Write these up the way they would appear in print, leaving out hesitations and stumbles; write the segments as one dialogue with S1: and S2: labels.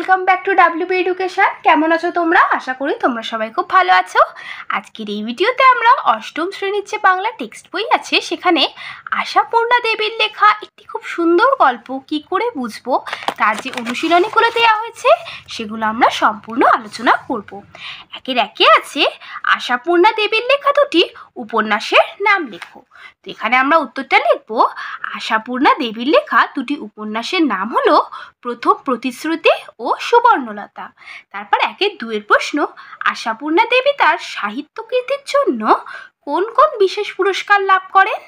S1: Welcome back to WB education. কেমন আছো তোমরা? আশা করি তোমরা সবাই খুব ভালো আছো। আজকের এই ভিডিওতে আমরা অষ্টম শ্রেণীর যে বাংলা টেক্সট বই আছে সেখানে আশাপূর্ণা দেবীর লেখা একটি খুব সুন্দর গল্প কি করে বুঝবো তার যে অনুশীলনীগুলো দেওয়া হয়েছে সেগুলো আমরা সম্পূর্ণ আলোচনা করব। একের একে আছে আশাপূর্ণা দেবীর লেখা দুটি উপন্যাসের নাম লেখো। তো এখানে আমরা উত্তরটা লিখব, আশাপূর্ণা দেবীর লেখা দুটি উপন্যাসের নাম হলো প্রথম প্রতিশ্রুতি ও সুবর্ণলতা। তারপর একের দুয়ের প্রশ্ন, আশাপূর্ণা দেবী তার সাহিত্য কীর্তির জন্য কোন কোন বিশেষ পুরস্কার লাভ করেন?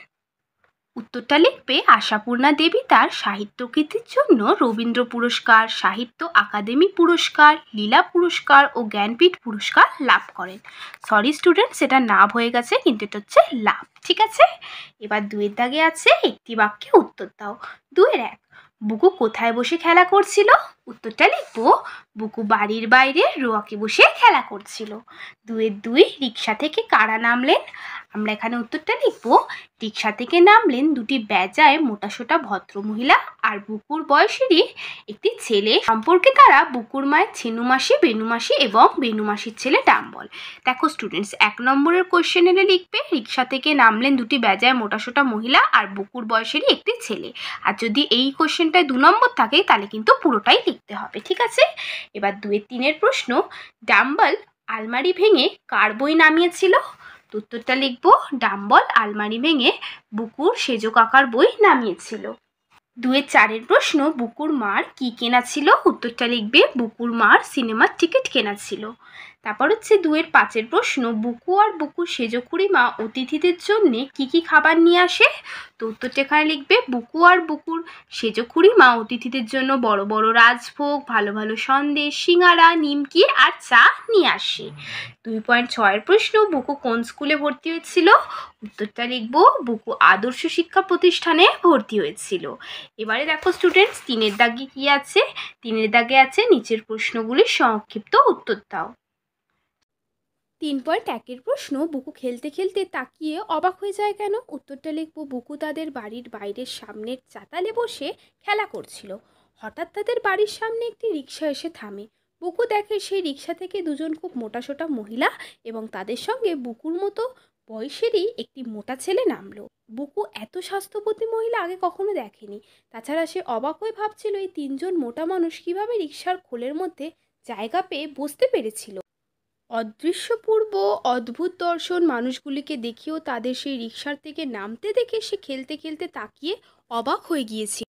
S1: উত্তরটা লিখবে, আশাপূর্ণা দেবী তার সাহিত্য কীর্তির জন্য রবীন্দ্র পুরস্কার, সাহিত্য আকাদেমি পুরস্কার, লীলা পুরস্কার ও জ্ঞানপীঠ পুরস্কার লাভ করেন। সরি স্টুডেন্ট, সেটা লাভ হয়ে গেছে, কিন্তু এটা হচ্ছে লাভ। ঠিক আছে, এবার দুয়ের দাগে আছে একটি বাক্যে উত্তর দাও। দুয়ের এক, বুকু কোথায় বসে খেলা করছিল? উত্তরটা লিখবো, বুকু বাড়ির বাইরে রোয়াকে বসে খেলা করছিল। দুয়ের দুই, রিক্সা থেকে কারা নামলেন? আমরা এখানে উত্তরটা লিখবো, রিক্সা থেকে নামলেন দুটি বেজায় মোটাসোটা ভদ্রমহিলা আর বুকুর বয়সেরই একটি ছেলে। সম্পর্কে তারা বুকুর মায়ের ছেনুমাসি, বেনুমাসি এবং বেনুমাসির ছেলে ডাম্বল। দেখো স্টুডেন্টস, এক নম্বরের কোশ্চেনে লিখবে রিক্সা থেকে নামলেন দুটি বেজায় মোটাসোটা মহিলা আর বুকুর বয়সেরই একটি ছেলে। আর যদি এই কোশ্চেনটায় 2 নম্বর থাকে তাহলে কিন্তু পুরোটাই লিখতে হবে। ঠিক আছে, এবার 2-3 প্রশ্ন, ডাম্বল আলমারি ভেঙে কার বই নামিয়েছিল? উত্তরটা লিখবো, ডাম্বল আলমারি ভেঙে বুকুর সেজো কাকার বই নামিয়েছিল। 2-4 প্রশ্ন, বুকুর মার কি কেনা ছিল? উত্তরটা লিখবে, বুকুর মার সিনেমার টিকিট কেনা ছিল। তারপর হচ্ছে 2-5 প্রশ্ন, বুকু আর বুকুর সেজো খুড়িমা অতিথিদের জন্য কি কি খাবার নিয়ে আসে? তো উত্তরটা এখানে লিখবে, বুকু আর বুকুর সেজো খুড়িমা অতিথিদের জন্য বড় বড় রাজভোগ, ভালো ভালো সন্দেশ, সিঙ্গারা, নিমকি আর চা নিয়ে আসে। 2.6 প্রশ্ন, বুকু কোন স্কুলে ভর্তি হয়েছিল? উত্তরটা লিখবো, বুকু আদর্শ শিক্ষা প্রতিষ্ঠানে ভর্তি হয়েছিল। এবারে দেখো স্টুডেন্টস, 3-এর দাগে কি আছে? 3-এর দাগে আছে নিচের প্রশ্নগুলির সংক্ষিপ্ত উত্তর দাও। 3.1 প্রশ্ন, বুকু খেলতে খেলতে তাকিয়ে অবাক হয়ে যায় কেন? উত্তরটা লিখবো, বুকু তাদের বাড়ির বাইরের সামনের চাতালে বসে খেলা করছিল। হঠাৎ তাদের বাড়ির সামনে একটি রিক্সা এসে থামে। বুকু দেখে সেই রিক্সা থেকে দুজন খুব মোটাসোটা মহিলা এবং তাদের সঙ্গে বুকুর মতো বয়সেরই একটি মোটা ছেলে নামলো। বুকু এত স্বাস্থ্যবতী মহিলা আগে কখনো দেখেনি। তাছাড়া সে অবাক হয়ে ভাবছিল এই 3জন মোটা মানুষ কিভাবে রিক্সার খোলের মধ্যে জায়গা পেয়ে বসতে পেরেছিল। অদৃশ্যপূর্ব অদ্ভুত দর্শন মানুষগুলিকে দেখিয়েও তাদের সেই রিক্সার থেকে নামতে দেখে সে খেলতে খেলতে তাকিয়ে অবাক হয়ে গিয়েছে।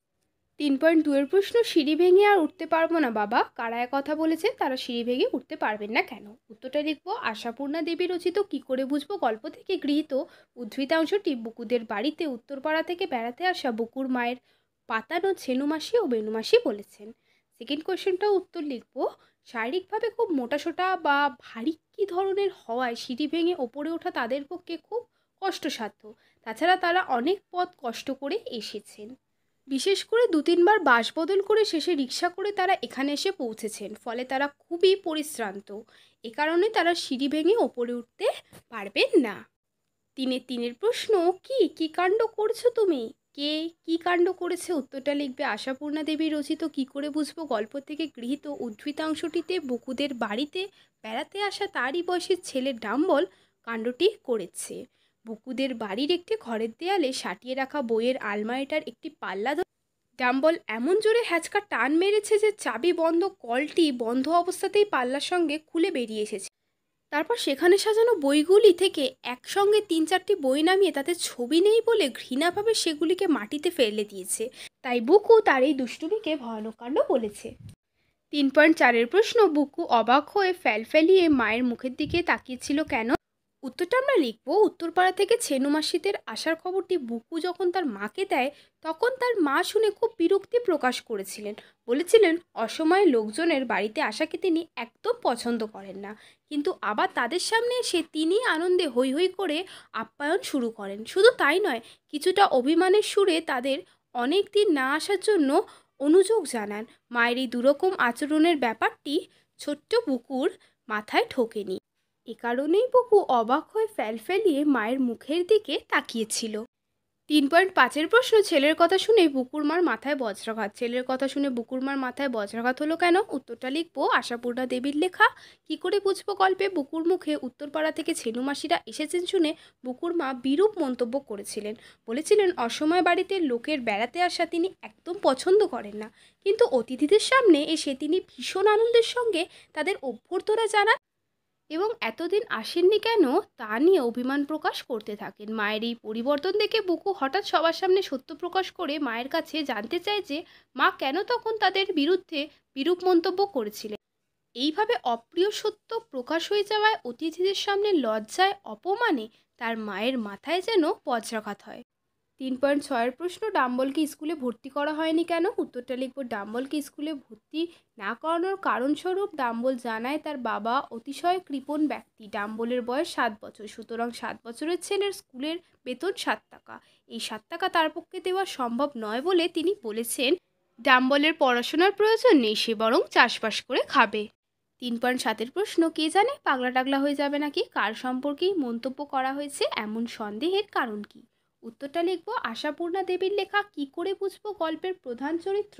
S1: 3.2 প্রশ্ন, সিঁড়ি ভেঙে আর উঠতে পারবো না বাবা, কারা কথা বলেছে? তারা সিঁড়ি ভেঙে উঠতে পারবেন না কেন? উত্তরটা লিখবো, আশাপূর্ণা দেবী রচিত কি করে বুঝবো গল্প থেকে গৃহীত উদ্ধৃতাংশটি বুকুদের বাড়িতে উত্তরপাড়া থেকে বেড়াতে আসা বুকুর মায়ের পাতানো ছেনুমাসি ও বেনুমাসি বলেছেন। সেকেন্ড কোয়েশ্চেনটাও উত্তর লিখবো, শারীরিকভাবে খুব মোটাসোটা বা ভারী কী ধরনের হওয়ায় সিঁড়ি ভেঙে ওপরে ওঠা তাদের পক্ষে খুব কষ্টসাধ্য। তাছাড়া তারা অনেক পথ কষ্ট করে এসেছেন। বিশেষ করে 2-3 বার বাস বদল করে শেষে রিক্সা করে তারা এখানে এসে পৌঁছেছেন, ফলে তারা খুবই পরিশ্রান্ত। এ কারণে তারা সিঁড়ি ভেঙে ওপরে উঠতে পারবেন না। 3-3 প্রশ্ন, কি কাণ্ড করছো তুমি? কে কি কাণ্ড করেছে? উত্তরটা লিখবে, আশাপূর্ণা দেবী রচিত কি করে বুঝবো গল্প থেকে গৃহীত উদ্ধৃতাংশটিতে বুকুদের বাড়িতে বেড়াতে আসা তারই বয়সের ছেলে ডাম্বল কাণ্ডটি করেছে। বুকুদের বাড়ির একটি ঘরের দেয়ালে সাটিয়ে রাখা বইয়ের আলমারিটার একটি পাল্লা ডাম্বল এমন জোরে হ্যাচকা টান মেরেছে যে চাবি বন্ধ কলটি বন্ধ অবস্থাতেই পাল্লার সঙ্গে খুলে বেরিয়ে এসেছে। তারপর সেখানে সাজানো বইগুলি থেকে একসঙ্গে 3-4টি বই নামিয়ে তাতে ছবি নেই বলে ঘৃণাভাবে সেগুলিকে মাটিতে ফেলে দিয়েছে। তাই বুকু তার এই দুষ্টুমিকে ভয়ানক কাণ্ড বলেছে। 3.4 প্রশ্ন, বুকু অবাক হয়ে ফ্যালফ্যালিয়ে মায়ের মুখের দিকে তাকিয়েছিল কেন? উত্তরটা আমরা লিখবো, উত্তরপাড়া থেকে ছেনুমাসিদের আসার খবরটি বুকু যখন তার মাকে দেয় তখন তার মা শুনে খুব বিরক্তি প্রকাশ করেছিলেন। বলেছিলেন অসময়ে লোকজনের বাড়িতে আসাকে তিনি একদম পছন্দ করেন না, কিন্তু আবার তাদের সামনে এসে তিনি আনন্দে হৈ হৈ করে আপ্যায়ন শুরু করেন। শুধু তাই নয়, কিছুটা অভিমানের সুরে তাদের অনেক দিন না আসার জন্য অনুযোগ জানান। মায়ের এই দুরকম আচরণের ব্যাপারটি ছোট্ট বুকুর মাথায় ঢোকেনি। এ কারণেই বুকু অবাক হয়ে ফ্যালফ্যালিয়ে মায়ের মুখের দিকে তাকিয়েছিল। 3.5-এর প্রশ্ন, ছেলের কথা শুনে বুকুর মার মাথায় বজ্রাঘাত। ছেলের কথা শুনে বুকুর মার মাথায় বজ্রাঘাত হলো কেন? উত্তরটা লিখবো আশাপূর্ণা দেবীর লেখা। কি করে বুঝবো গল্পে বুকুর মুখে উত্তরপাড়া থেকে ছেনু মাসিরা এসেছেন শুনে বুকুর মা বিরূপ মন্তব্য করেছিলেন। বলেছিলেন অসময় বাড়িতে লোকের বেড়াতে আসা তিনি একদম পছন্দ করেন না, কিন্তু অতিথিদের সামনে এসে তিনি ভীষণ আনন্দের সঙ্গে তাদের অভ্যর্থনা জানান এবং এতদিন আসেননি কেন তা নিয়ে অভিমান প্রকাশ করতে থাকেন। মায়ের এই পরিবর্তন দেখে বুকু হঠাৎ সবার সামনে সত্য প্রকাশ করে মায়ের কাছে জানতে চায় যে মা কেন তখন তাদের বিরুদ্ধে বিরূপ মন্তব্য করেছিলেন। এইভাবে অপ্রিয় সত্য প্রকাশ হয়ে যাওয়ায় অতিথিদের সামনে লজ্জায় অপমানে তার মায়ের মাথায় যেন বজ্রাঘাত হয়। 3.6-এর প্রশ্ন, ডাম্বলকে স্কুলে ভর্তি করা হয়নি কেন? উত্তরটা লিখব ডাম্বলকে স্কুলে ভর্তি না করানোর কারণস্বরূপ ডাম্বল জানায় তার বাবা অতিশয় কৃপণ ব্যক্তি। ডাম্বলের বয়স 7 বছর, সুতরাং 7 বছরের ছেলের স্কুলের বেতন 7 টাকা। এই 7 টাকা তার পক্ষে দেওয়া সম্ভব নয় বলে তিনি বলেছেন ডাম্বলের পড়াশোনার প্রয়োজন নেই, সে বরং চাষবাস করে খাবে। 3.7-এর প্রশ্ন, কে জানে পাগলা টাগলা হয়ে যাবে নাকি? কার সম্পর্কেই মন্তব্য করা হয়েছে এমন সন্দেহের কারণ কি? উত্তরটা লিখব আশাপূর্ণা দেবীর লেখা। কি করে বুঝবো গল্পের প্রধান চরিত্র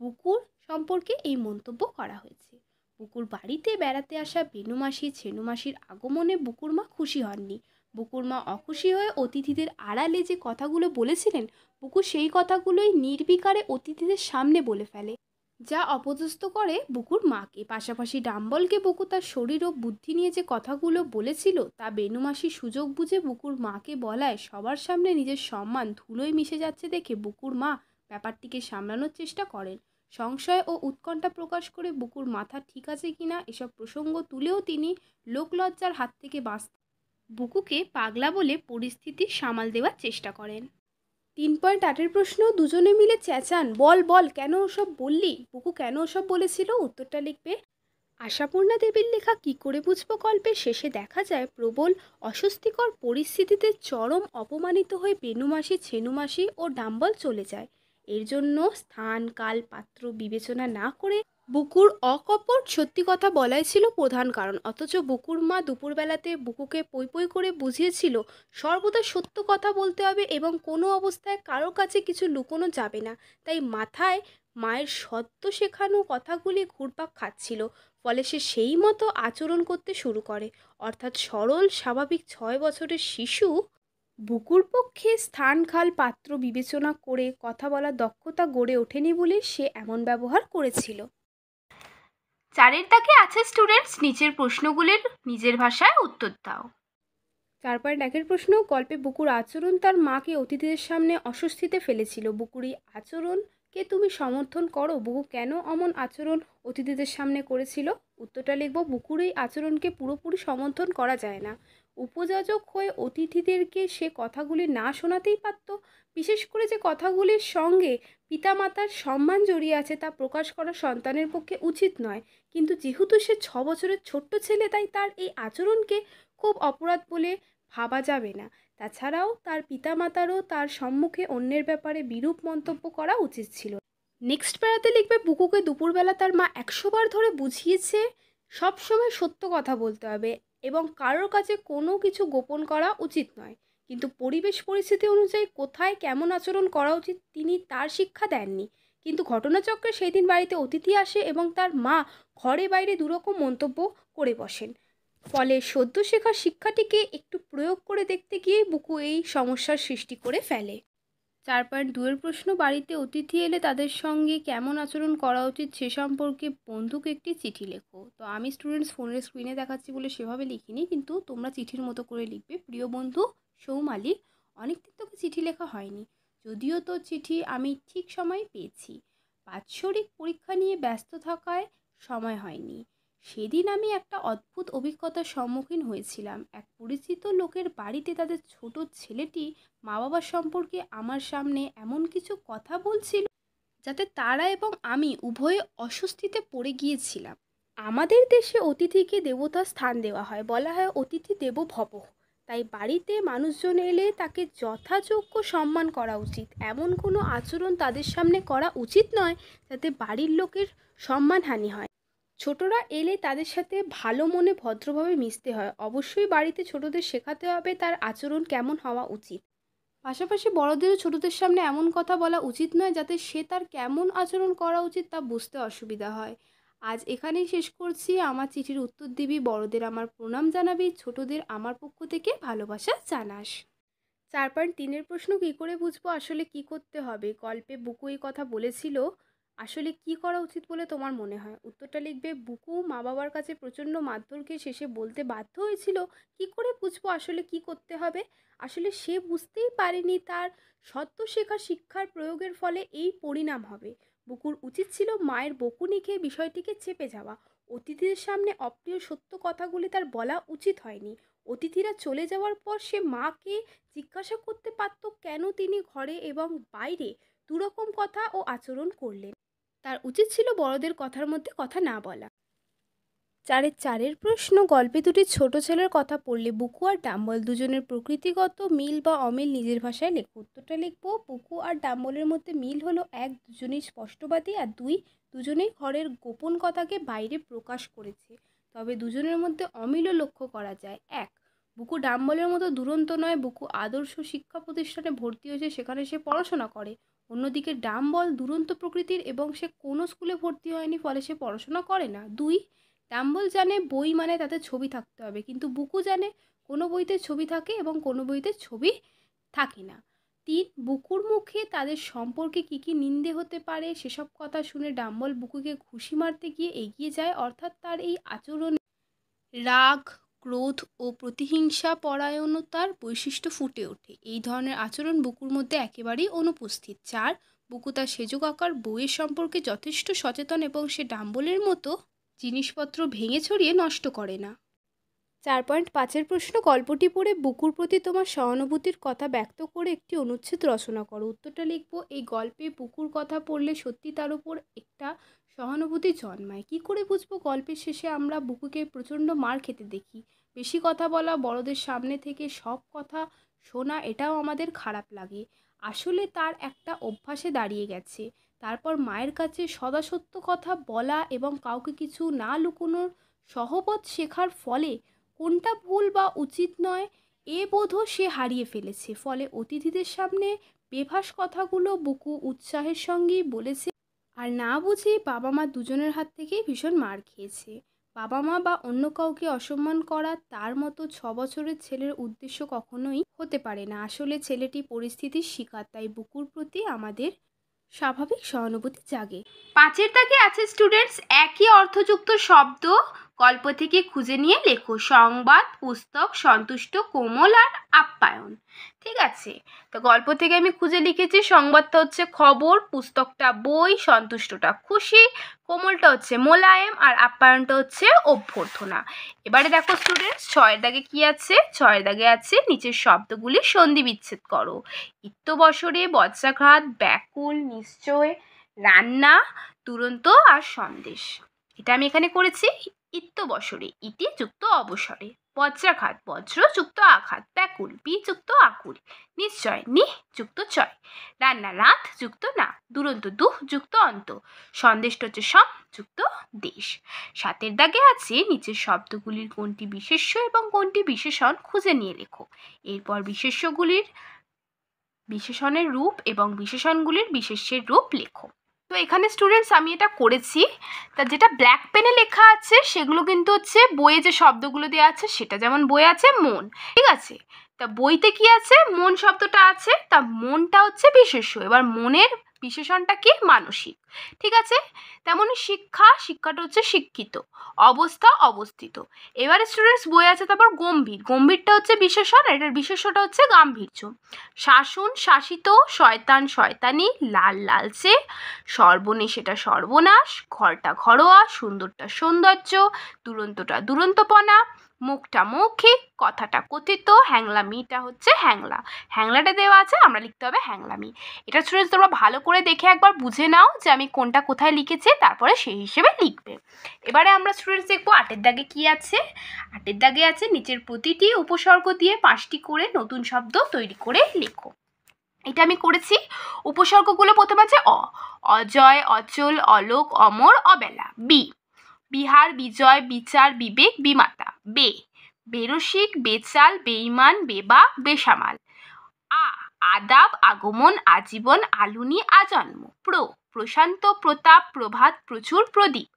S1: বুকুর সম্পর্কে এই মন্তব্য করা হয়েছে? বুকুর বাড়িতে বেড়াতে আসা বেনুমাসি ছেনুমাসির আগমনে বুকুর মা খুশি হননি। বুকুর মা অখুশি হয়ে অতিথিদের আড়ালে যে কথাগুলো বলেছিলেন বুকু সেই কথাগুলোই নির্বিকারে অতিথিদের সামনে বলে ফেলে, যা অপদস্থ করে বুকুর মাকে। পাশাপাশি ডাম্বলকে বুকু তার শরীর ও বুদ্ধি নিয়ে যে কথাগুলো বলেছিল তা বেনুমাসি সুযোগ বুঝে বুকুর মাকে বলায় সবার সামনে নিজের সম্মান ধুলোয় মিশে যাচ্ছে দেখে বুকুর মা ব্যাপারটিকে সামলানোর চেষ্টা করেন। সংশয় ও উৎকণ্ঠা প্রকাশ করে বুকুর মাথা ঠিক আছে কিনা এসব প্রসঙ্গ তুলেও তিনি লোকলজ্জার হাত থেকে বাঁচতে বুকুকে পাগলা বলে পরিস্থিতি সামাল দেওয়ার চেষ্টা করেন। 3.8-এর প্রশ্ন, দুজনে মিলে চেঁচান, বল বল কেন ওসব বললি? বুকু কেন ওসব বলেছিল? উত্তরটা লিখবে আশাপূর্ণা দেবীর লেখা। কি করে বুঝবো গল্পের শেষে দেখা যায় প্রবল অস্বস্তিকর পরিস্থিতিতে চরম অপমানিত হয়ে বেনুমাসি ছেনুমাসি ও ডাম্বল চলে যায়। এর জন্য স্থান কাল পাত্র বিবেচনা না করে বুকুর অকপট সত্যি কথা বলাই ছিল প্রধান কারণ। অথচ বুকুর মা দুপুরবেলাতে বুকুকে পই পই করে বুঝিয়েছিল সর্বদা সত্য কথা বলতে হবে এবং কোনো অবস্থায় কারো কাছে কিছু লুকোনো যাবে না। তাই মাথায় মায়ের সদ্য শেখানো কথাগুলি ঘুরপাক খাচ্ছিল, ফলে সে সেই মতো আচরণ করতে শুরু করে। অর্থাৎ সরল স্বাভাবিক 6 বছরের শিশু বুকুর পক্ষে স্থান কাল পাত্র বিবেচনা করে কথা বলার দক্ষতা গড়ে ওঠেনি বলে সে এমন ব্যবহার করেছিল। 4-এর দাগে আছে স্টুডেন্টস, নিচের প্রশ্নগুলির নিজের ভাষায় উত্তর দাও। 4.1-এর প্রশ্ন, গল্পে বুকুর আচরণ তার মাকে অতিথিদের সামনে অস্বস্তিতে ফেলেছিল। বুকুর এই আচরণকে তুমি সমর্থন করো? বুকু কেন অমন আচরণ অতিথিদের সামনে করেছিল? উত্তরটা লিখব বুকুর এই আচরণকে পুরোপুরি সমর্থন করা যায় না। উপযাজক হয়ে অতিথিদেরকে সে কথাগুলি না শোনাতেই পারত। বিশেষ করে যে কথাগুলির সঙ্গে পিতামাতার সম্মান জড়িয়ে আছে তা প্রকাশ করা সন্তানের পক্ষে উচিত নয়, কিন্তু যেহেতু সে 6 বছরের ছোট্ট ছেলে তাই তার এই আচরণকে খুব অপরাধ বলে ভাবা যাবে না। তাছাড়াও তার পিতামাতারও তার সম্মুখে অন্যের ব্যাপারে বিরূপ মন্তব্য করা উচিত ছিল। নেক্সট প্যারাতে লিখবে বুকুকে দুপুরবেলা তার মা 100 বার ধরে বুঝিয়েছে সবসময় সত্য কথা বলতে হবে এবং কারোর কাছে কোনো কিছু গোপন করা উচিত নয়, কিন্তু পরিবেশ পরিস্থিতি অনুযায়ী কোথায় কেমন আচরণ করা উচিত তিনি তার শিক্ষা দেননি। কিন্তু ঘটনাচক্রে সেই দিন বাড়িতে অতিথি আসে এবং তার মা ঘরে বাইরে দুরকম মন্তব্য করে বসেন, ফলে সদ্য শেখা শিক্ষাটিকে একটু প্রয়োগ করে দেখতে গিয়ে বুকু এই সমস্যার সৃষ্টি করে ফেলে। 4.2-এর প্রশ্ন, বাড়িতে অতিথি এলে তাদের সঙ্গে কেমন আচরণ করা উচিত সে সম্পর্কে বন্ধুকে একটি চিঠি লেখো। তো আমি স্টুডেন্টস ফোনের স্ক্রিনে দেখাচ্ছি বলে সেভাবে লিখিনি, কিন্তু তোমরা চিঠির মতো করে লিখবে। প্রিয় বন্ধু সৌমালি, অনেকদিন তোকে চিঠি লেখা হয়নি, যদিও তোর চিঠি আমি ঠিক সময় পেয়েছি। বাৎসরিক পরীক্ষা নিয়ে ব্যস্ত থাকায় সময় হয়নি। সেদিন আমি একটা অদ্ভুত অভিজ্ঞতার সম্মুখীন হয়েছিলাম। এক পরিচিত লোকের বাড়িতে তাদের ছোট ছেলেটি মা বাবার সম্পর্কে আমার সামনে এমন কিছু কথা বলছিল যাতে তারা এবং আমি উভয়ে অস্বস্তিতে পড়ে গিয়েছিলাম। আমাদের দেশে অতিথিকে দেবতার স্থান দেওয়া হয়, বলা হয় অতিথি দেবো ভব। তাই বাড়িতে মানুষজন এলে তাকে যথাযোগ্য সম্মান করা উচিত। এমন কোনো আচরণ তাদের সামনে করা উচিত নয় যাতে বাড়ির লোকের সম্মানহানি হয়। ছোটরা এলে তাদের সাথে ভালো মনে ভদ্রভাবে মিশতে হয়। অবশ্যই বাড়িতে ছোটদের শেখাতে হবে তার আচরণ কেমন হওয়া উচিত। পাশাপাশি বড়দেরও ছোটদের সামনে এমন কথা বলা উচিত নয় যাতে সে তার কেমন আচরণ করা উচিত তা বুঝতে অসুবিধা হয়। আজ এখানেই শেষ করছি। আমার চিঠির উত্তর দিবি, বড়দের আমার প্রণাম জানাবি, ছোটদের আমার পক্ষ থেকে ভালোবাসা জানাস। 4.3-এর প্রশ্ন, কী করে বুঝবো আসলে কি করতে হবে? গল্পে বুকু এই কথা বলেছিল, আসলে কি করা উচিত বলে তোমার মনে হয়? উত্তরটা লিখবে, বুকু মা বাবার কাছে প্রচণ্ড মারধরকে শেষে বলতে বাধ্য হয়েছিল, কি করে বুঝবো আসলে কি করতে হবে? আসলে সে বুঝতেই পারেনি তার সদ্য শেখা শিক্ষার প্রয়োগের ফলে এই পরিণাম হবে। বুকুর উচিত ছিল মায়ের বকুনি খেয়ে বিষয়টিকে চেপে যাওয়া। অতিথিদের সামনে অপ্রিয় সত্য কথাগুলি তার বলা উচিত হয়নি। অতিথিরা চলে যাওয়ার পর সে মাকে জিজ্ঞাসা করতে পারত কেন তিনি ঘরে এবং বাইরে দুরকম কথা ও আচরণ করলেন। তার উচিত ছিল বড়দের কথার মধ্যে কথা না বলা। 4-এর প্রশ্ন, গল্পে দুটি ছোট ছেলের কথা পড়লে বুকু আর ডাম্বল দুজনের প্রকৃতিগত মিল বা অমিল নিজের ভাষায় লেখো। উত্তরটা লিখব, বুকু আর ডাম্বলের মধ্যে মিল হলো 1, দুজনেই স্পষ্টবাদী, আর 2, দুজনেই ঘরের গোপন কথাকে বাইরে প্রকাশ করেছে। তবে দুজনের মধ্যে অমিলও লক্ষ্য করা যায়। 1, বুকু ডাম্বলের মতো দুরন্ত নয়। বুকু আদর্শ শিক্ষা প্রতিষ্ঠানে ভর্তি হয়েছে, সেখানে সে পড়াশোনা করে। অন্যদিকে ডাম্বল দুরন্ত প্রকৃতির এবং সে কোনো স্কুলে ভর্তি হয়নি, ফলে সে পড়াশোনা করে না। 2, ডাম্বল জানে বই মানে তাতে ছবি থাকতে হবে, কিন্তু বুকু জানে কোনো বইতে ছবি থাকে এবং কোনো বইতে ছবি থাকে না। 3, বুকুর মুখে তাদের সম্পর্কে কী কী নিন্দে হতে পারে সেসব কথা শুনে ডাম্বল বুকুকে ঘুষি মারতে গিয়ে এগিয়ে যায়, অর্থাৎ তার এই আচরণে রাগ, ক্রোধ ও প্রতিহিংসা পরায়ণতার বৈশিষ্ট্য ফুটে ওঠে। এই ধরনের আচরণ বুকুর মধ্যে একেবারেই অনুপস্থিত। 4, বুকু তার সেজ কাকার বইয়ের সম্পর্কে যথেষ্ট সচেতন এবং সে ডাম্বলের মতো জিনিসপত্র ভেঙে ছড়িয়ে নষ্ট করে না। 4.5-এর প্রশ্ন, গল্পটি পড়ে বুকুর প্রতি তোমার সহানুভূতির কথা ব্যক্ত করে একটি অনুচ্ছেদ রচনা করো। উত্তরটা লিখব, এই গল্পে বুকুর কথা পড়লে সত্যি তার উপর একটা সহানুভূতি জন্মায়। কি করে বুঝবো? গল্পের শেষে আমরা বুকুকে প্রচণ্ড মার খেতে দেখি। বেশি কথা বলা, বড়দের সামনে থেকে সব কথা শোনা, এটাও আমাদের খারাপ লাগে। আসলে তার একটা অভ্যাসে দাঁড়িয়ে গেছে। তারপর মায়ের কাছে সদা সত্য কথা বলা এবং কাউকে কিছু না লুকোনোর সহবত শেখার ফলে কোনটা ভুল বা উচিত নয় এ বোধও সে হারিয়ে ফেলেছে। ফলে অতিথিদের সামনে বেফাঁস কথাগুলো বুকু উৎসাহের সঙ্গেই বলেছে, আর না বুঝেই বাবা মা দুজনের হাত থেকেই ভীষণ মার খেয়েছে। বাবা মা বা অন্য কাউকে অসম্মান করা তার মতো 6 বছরের ছেলের উদ্দেশ্য কখনোই হতে পারে না। আসলে ছেলেটি পরিস্থিতির শিকার, তাই বুকুর প্রতি আমাদের স্বাভাবিক সহানুভূতি জাগে। 5-এর দাগে আছে স্টুডেন্টস, একই অর্থযুক্ত শব্দ গল্প থেকে খুঁজে নিয়ে লেখো। সংবাদ, পুস্তক, সন্তুষ্ট, কোমল আর আপ্যায়ন। ঠিক আছে, তো গল্প থেকে আমি খুঁজে লিখেছি সংবাদটা হচ্ছে খবর, পুস্তকটা বই, সন্তুষ্টটা খুশি, কোমলটা হচ্ছে মোলায়েম, আর আপ্যায়নটা হচ্ছে অভ্যর্থনা। এবারে দেখো স্টুডেন্টস, 6-এর দাগে কি আছে? 6-এর দাগে আছে নিচের শব্দগুলি সন্ধি বিচ্ছেদ করো। ইত্যবসরে, বজ্রাঘাত, ব্যাকুল, নিশ্চয়, রান্না, দুরন্ত আর সন্দেশ। এটা আমি এখানে করেছি। ইত্যবসরে ইতি যুক্ত অবসরে, বজ্রাঘাত বজ্র যুক্ত আঘাত, ব্যাকুল বি যুক্ত আকুল, নিশ্চয় নি যুক্ত চয়, রান্না রাত যুক্ত না, দুরন্ত দুহ যুক্ত অন্ত, সন্দেশটা হচ্ছে সম যুক্ত দেশ। 7-এর দাগে আছে নিচের শব্দগুলির কোনটি বিশেষ্য এবং কোনটি বিশেষণ খুঁজে নিয়ে লেখো। এরপর বিশেষণের রূপ এবং বিশেষণগুলির বিশেষ্যের রূপ লেখো। তো এখানে স্টুডেন্টস আমি এটা করেছি। তা যেটা ব্ল্যাক পেনে লেখা আছে সেগুলো কিন্তু হচ্ছে বইয়ে যে শব্দগুলো দেওয়া আছে সেটা, যেমন বই আছে মন, ঠিক আছে, তা বইতে কি আছে? মন শব্দটা আছে, তা মনটা হচ্ছে বিশেষ্য। এবার মনের বিশেষণটা কি? মানসিক, ঠিক আছে। তেমনই শিক্ষাটা হচ্ছে শিক্ষিত, অবস্থা অবস্থিত। এবারে স্টুডেন্টস বই আছে তারপর গম্ভীরটা হচ্ছে বিশেষণ, এটার বিশেষ্যটা হচ্ছে গাম্ভীর্য। শাসন, শাসিত, শয়তান, শয়তানি, লাল, লালচে, সর্বনেশ, এটা সর্বনাশ, ঘরটা ঘরোয়া, সুন্দরটা সৌন্দর্য, দুরন্তটা দুরন্তপনা, মুখটা মৌখিক, কথাটা কথিত, হ্যাংলামিটা হচ্ছে হ্যাংলাটা দেওয়া আছে, আমরা লিখতে হবে হ্যাংলামি। এটা স্টুডেন্টস তোমরা ভালো করে দেখে একবার বুঝে নাও যে আমি কোনটা কোথায় লিখেছি, তারপরে সেই হিসেবে লিখবে। এবারে আমরা স্টুডেন্টস দেখবো 8-এর দাগে কি আছে। 8-এর দাগে আছে নিচের প্রতিটি উপসর্গ দিয়ে 5টি করে নতুন শব্দ তৈরি করে লেখো। এটা আমি করেছি। উপসর্গগুলো প্রথমে আছে অজয়, অচল, অলোক, অমর, অবেলা। বিহার, বিজয়, বিচার, বিবেক, বিমাতা। বেরসিক, বেচাল, বেঈমান, বেবা, বেসামাল। আদাব, আগমন, আজীবন, আলুনি, আজন্ম। প্রশান্ত, প্রতাপ, প্রভাত, প্রচুর, প্রদীপ।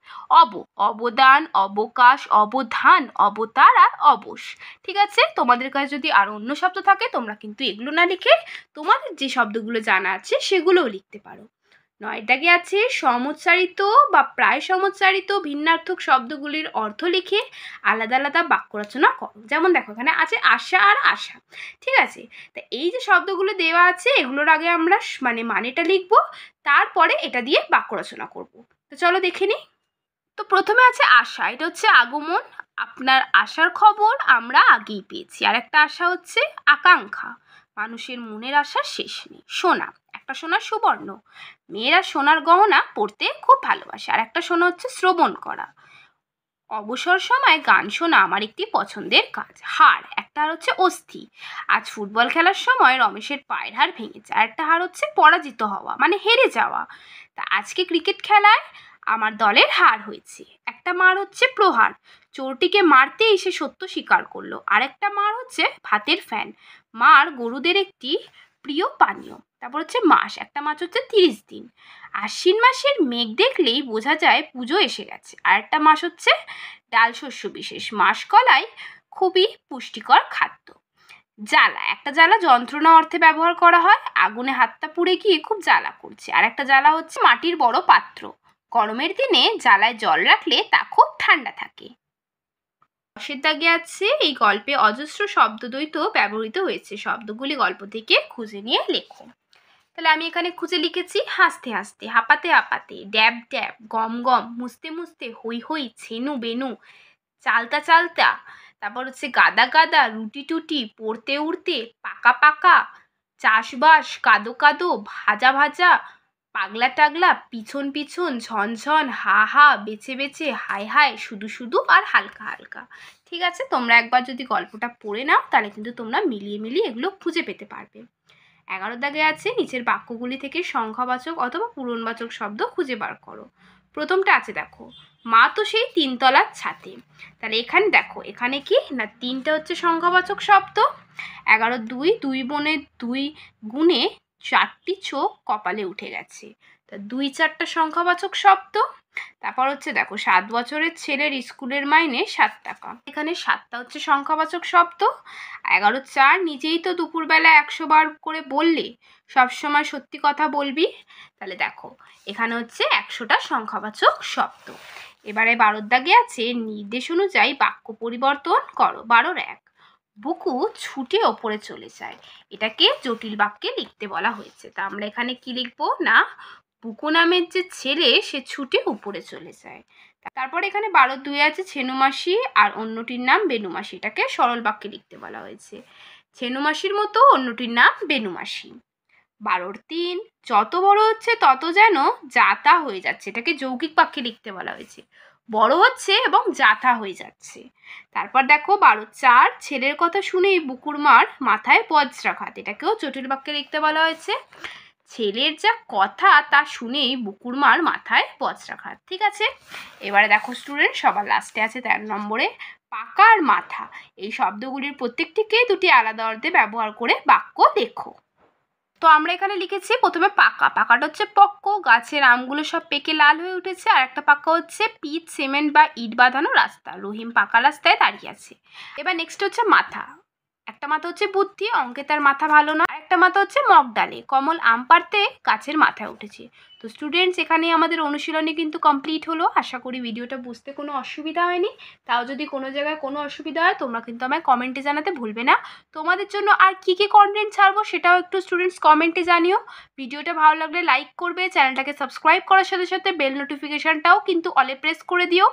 S1: অবদান, অবকাশ, অবধান, অবতার আর অবশ। ঠিক আছে, তোমাদের কাছে যদি আরো অন্য শব্দ থাকে তোমরা কিন্তু এগুলো না লিখে তোমাদের যে শব্দগুলো জানা আছে সেগুলোও লিখতে পারো। 9 দাগে আছে সমোচ্চারিত বা প্রায় সমোচ্চারিত ভিন্নার্থক শব্দগুলির অর্থ লিখে আলাদা আলাদা বাক্য রচনা করো। যেমন দেখো এখানে আছে আশা আর আশা। ঠিক আছে, তা এই যে শব্দগুলো দেওয়া আছে এগুলোর আগে আমরা মানেটা লিখবো, তারপরে এটা দিয়ে বাক্য রচনা করব। তো চলো দেখে নিই। তো প্রথমে আছে আশা, এটা হচ্ছে আগমন, আপনার আশার খবর আমরা আগেই পেয়েছি। আর একটা আশা হচ্ছে আকাঙ্ক্ষা, মানুষের মনের আশার শেষ নেই। সোনা, একটা সোনার সুবর্ণ, মেয়েরা সোনার গহনা পরতে খুব ভালোবাসে। আর একটা সোনা হচ্ছে শ্রবণ করা, অবসর সময় গান শোনা আমার একটি পছন্দের কাজ। হাড়, একটা হাড় হচ্ছে অস্থি, আজ ফুটবল খেলার সময় রমেশের পায়ের হাড় ভেঙেছে। আর একটা হাড় হচ্ছে পরাজিত হওয়া, মানে হেরে যাওয়া, তা আজকে ক্রিকেট খেলায় আমার দলের হার হয়েছে। একটা মার হচ্ছে প্রহার, চোরটিকে মারতে এসে সত্য স্বীকার করলো। আর একটা মার হচ্ছে ভাতের ফ্যান, মার গরুদের একটি প্রিয় পানীয়। তারপর হচ্ছে মাস, একটা মাস হচ্ছে 30 দিন, আশ্বিন মাসের মেঘ দেখলেই বোঝা যায় পুজো এসে গেছে। আর একটা মাস হচ্ছে ডাল শস্য বিশেষ, মাসকলাই খুবই পুষ্টিকর খাদ্য। জ্বালা, একটা জ্বালা যন্ত্রণা অর্থে ব্যবহার করা হয়, আগুনে হাতটা পুড়ে গিয়ে খুব জ্বালা করছে। আর একটা জ্বালা হচ্ছে মাটির বড় পাত্র, গরমের দিনে জ্বালায় জল রাখলে তা খুব ঠান্ডা থাকে। 10 দাগে আছে এই গল্পে অজস্র শব্দদ্বৈত ব্যবহৃত হয়েছে, শব্দগুলি গল্প থেকে খুঁজে নিয়ে লেখো। তাহলে আমি এখানে খুঁজে লিখেছি হাসতে হাসতে, হাঁপাতে হাঁপাতে, ড্যাব ড্যাব, গম গম, মুছতে মুছতে, হই হই, ছেনু বেনু, চালতা চালতা। তারপর হচ্ছে গাদা গাদা, রুটি টুটি, পড়তে উড়তে, পাকা পাকা, চাষবাস, কাদো কাদো, ভাজা ভাজা, পাগলা টাগলা, পিছন পিছন, ঝনঝন, হা হা, বেছে বেছে, হায় হায়, শুধু শুধু আর হালকা হালকা। ঠিক আছে, তোমরা একবার যদি গল্পটা পড়ে নাও তাহলে কিন্তু তোমরা মিলিয়ে মিলিয়ে এগুলো খুঁজে পেতে পারবে। 11 দাগে আছে নিচের বাক্যগুলি থেকে সংখ্যাবাচক অথবা পূরণবাচক শব্দ খুঁজে বার করো। প্রথমটা আছে দেখো, মা তো সেই 3 তলার ছাতে। তাহলে এখানে দেখো এখানে কি না, 3টা হচ্ছে সংখ্যাবাচক শব্দ। 11 2, 2 বনে 2 গুণে 4টি চোখ কপালে উঠে গেছে, তা 2 4টা সংখ্যাবাচক শব্দ। তারপর হচ্ছে দেখো 7 বছরের ছেলের স্কুলের মাইনে 7 টাকা, এখানে 7টা হচ্ছে সংখ্যাবাচক শব্দ। 11 4, নিজেই তো দুপুরবেলা 100 বার করে বললে সবসময় সত্যি কথা বলবি। তাহলে দেখো এখানে হচ্ছে 100টা সংখ্যাবাচক শব্দ। এবারে 12 দাগে আছে নির্দেশ অনুযায়ী বাক্য পরিবর্তন করো। 12 1, বুকু ছুটে ওপরে চলে যায়, এটাকে জটিল বাক্যে লিখতে বলা হয়েছে। তা আমরা এখানে কি লিখবো না, বুকু নামের যে ছেলে সে ছুটে উপরে চলে যায়। তারপর এখানে 12 2 আছে ছেনুমাসি আর অন্যটির নাম বেনুমাসি, এটাকে সরল বাক্যে লিখতে বলা হয়েছে। ছেনুমাসির মতো অন্যটির নাম বেনুমাসি। 12 3, যত বড় হচ্ছে তত যেন যাতা হয়ে যাচ্ছে, এটাকে যৌগিক বাক্যে লিখতে বলা হয়েছে, বড় হচ্ছে এবং যাতা হয়ে যাচ্ছে। তারপর দেখো 12 4, ছেলের কথা শুনেই বুকুর মার মাথায় বজ্রাঘাত, এটাকেও জটিল বাক্যে লিখতে বলা হয়েছে, ছেলের যা কথা তা শুনেই বুকুর মার মাথায় বজ্রাঘাত। ঠিক আছে, এবারে দেখো স্টুডেন্ট সবার লাস্টে আছে 13 নম্বরে পাকা আর মাথা, এই শব্দগুলির প্রত্যেকটিকে দুটি আলাদা অর্থে ব্যবহার করে বাক্য লেখো। তো আমরা এখানে লিখেছি প্রথমে পাকা, পাকাটা হচ্ছে পক্ক, গাছের আমগুলো সব পেকে লাল হয়ে উঠেছে। আর একটা পাকা হচ্ছে পিচ, সিমেন্ট বা ইট বাঁধানো রাস্তা, রহিম পাকা রাস্তায় দাঁড়িয়ে আছে। এবার নেক্সট হচ্ছে মাথা, একটা মাথা হচ্ছে বুদ্ধি, অঙ্কে তার মাথা ভালো না। আর একটা মাথা হচ্ছে মগ ডালে, কমল আম পাড়তে গাছের মাথায় উঠেছে। তো স্টুডেন্টস এখানে আমাদের অনুশীলনী কিন্তু কমপ্লিট হলো। আশা করি ভিডিওটা বুঝতে কোনো অসুবিধা হয়নি। তাও যদি কোনো জায়গায় কোনো অসুবিধা হয় তোমরা কিন্তু আমায় কমেন্টে জানাতে ভুলবে না। তোমাদের জন্য আর কি কি কন্টেন্ট ছাড়বো সেটাও একটু স্টুডেন্টস কমেন্টে জানিও। ভিডিওটা ভালো লাগলে লাইক করবে, চ্যানেলটাকে সাবস্ক্রাইব করার সাথে সাথে বেল নোটিফিকেশানটাও কিন্তু অলে প্রেস করে দিও।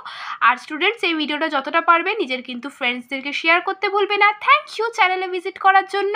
S1: আর স্টুডেন্টস এই ভিডিওটা যতটা পারবে নিজের কিন্তু ফ্রেন্ডসদেরকে শেয়ার করতে ভুলবে না। থ্যাংক ইউ চ্যানেলে ভিজিট করার জন্য।